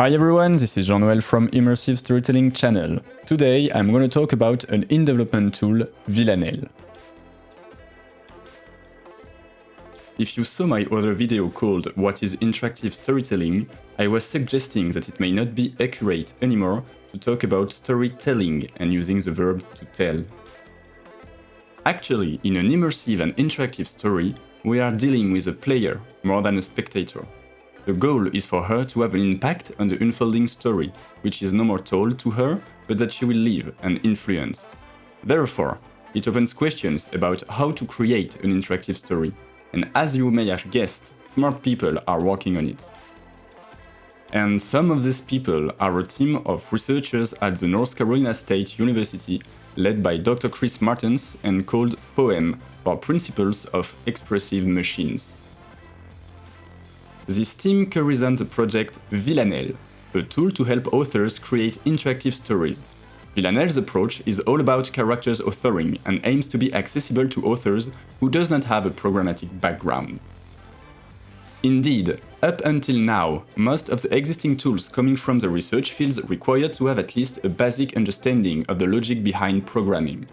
Hi everyone, this is Jean-Noël from Immersive Storytelling channel. Today I'm going to talk about an in-development tool, VILLANELLE'S. If you saw my other video called What is Interactive Storytelling, I was suggesting that it may not be accurate anymore to talk about storytelling and using the verb to tell. Actually, in an immersive and interactive story, we are dealing with a player more than a spectator. The goal is for her to have an impact on the unfolding story, which is no more told to her, but that she will live and influence. Therefore, it opens questions about how to create an interactive story, and as you may have guessed, smart people are working on it. And some of these people are a team of researchers at the North Carolina State University, led by Dr. Chris Martens and called POEM, for Principles of Expressive Machines. This team carries on the project VILLANELLE'S, a tool to help authors create interactive stories. VILLANELLE'S approach is all about characters authoring and aims to be accessible to authors who does not have a programmatic background. Indeed, up until now, most of the existing tools coming from the research fields require to have at least a basic understanding of the logic behind programming.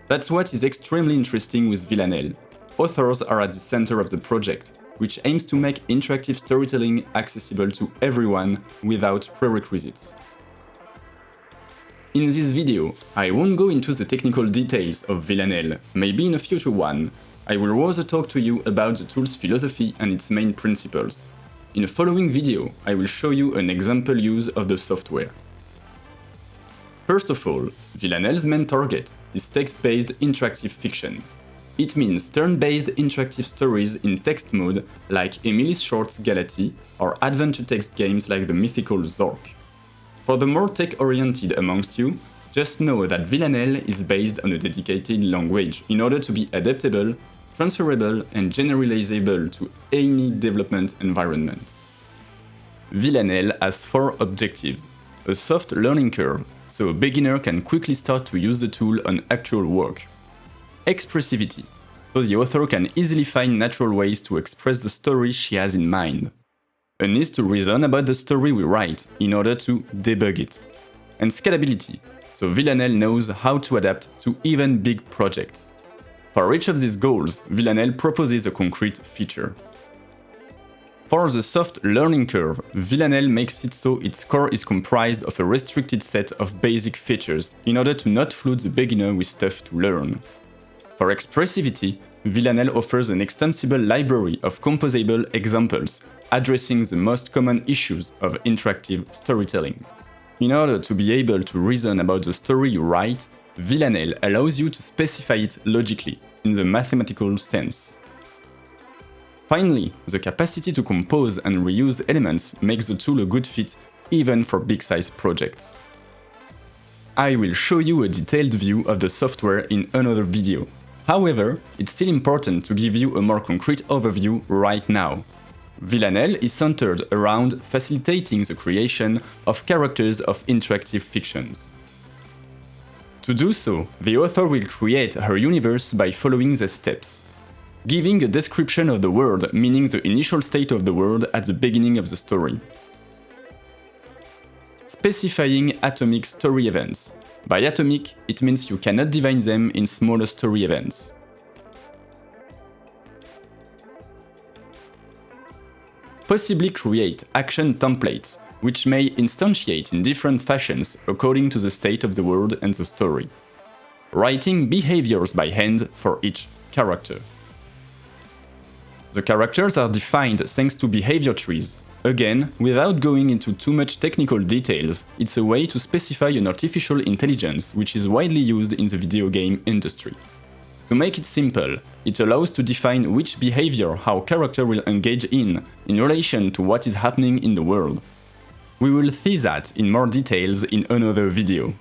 That's what is extremely interesting with VILLANELLE'S. Authors are at the center of the project, which aims to make interactive storytelling accessible to everyone without prerequisites. In this video, I won't go into the technical details of VILLANELLE'S, maybe in a future one. I will rather talk to you about the tool's philosophy and its main principles. In the following video, I will show you an example use of the software. First of all, VILLANELLE'S main target is text-based interactive fiction. It means turn-based interactive stories in text mode like Emily Short's Galati or adventure-text games like the mythical Zork. For the more tech-oriented amongst you, just know that VILLANELLE'S is based on a dedicated language in order to be adaptable, transferable and generalizable to any development environment. VILLANELLE'S has 4 objectives: a soft learning curve, so a beginner can quickly start to use the tool on actual work. Expressivity, so the author can easily find natural ways to express the story she has in mind. A need to reason about the story we write in order to debug it. And scalability, so VILLANELLE'S knows how to adapt to even big projects. For each of these goals, VILLANELLE'S proposes a concrete feature. For the soft learning curve, VILLANELLE'S makes it so its core is comprised of a restricted set of basic features in order to not flood the beginner with stuff to learn. For expressivity, VILLANELLE'S offers an extensible library of composable examples addressing the most common issues of interactive storytelling. In order to be able to reason about the story you write, VILLANELLE'S allows you to specify it logically, in the mathematical sense. Finally, the capacity to compose and reuse elements makes the tool a good fit even for big-size projects. I will show you a detailed view of the software in another video. However, it's still important to give you a more concrete overview right now. VILLANELLE'S is centered around facilitating the creation of characters of interactive fictions. To do so, the author will create her universe by following the steps. Giving a description of the world, meaning the initial state of the world at the beginning of the story. Specifying atomic story events. By atomic, it means you cannot divide them in smaller story events. Possibly create action templates, which may instantiate in different fashions according to the state of the world and the story. Writing behaviors by hand for each character. The characters are defined thanks to behavior trees. Again, without going into too much technical details, it's a way to specify an artificial intelligence which is widely used in the video game industry. To make it simple, it allows to define which behavior our character will engage in relation to what is happening in the world. We will see that in more details in another video.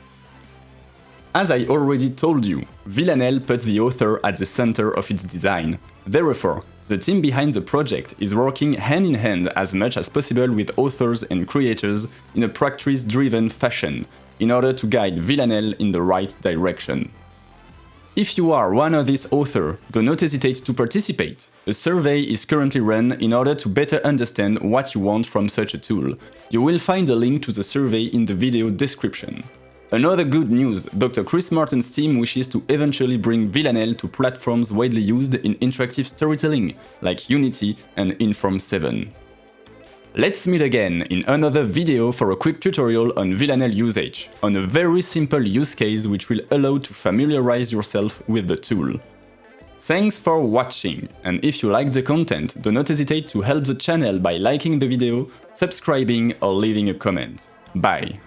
As I already told you, VILLANELLE'S puts the author at the center of its design. Therefore, the team behind the project is working hand in hand as much as possible with authors and creators in a practice-driven fashion in order to guide VILLANELLE'S in the right direction. If you are one of these authors, do not hesitate to participate. A survey is currently run in order to better understand what you want from such a tool. You will find a link to the survey in the video description. Another good news, Dr. Chris Martin's team wishes to eventually bring Villanelle to platforms widely used in interactive storytelling, like Unity and Inform 7. Let's meet again in another video for a quick tutorial on Villanelle usage, on a very simple use case which will allow to familiarize yourself with the tool. Thanks for watching, and if you like the content, do not hesitate to help the channel by liking the video, subscribing or leaving a comment. Bye!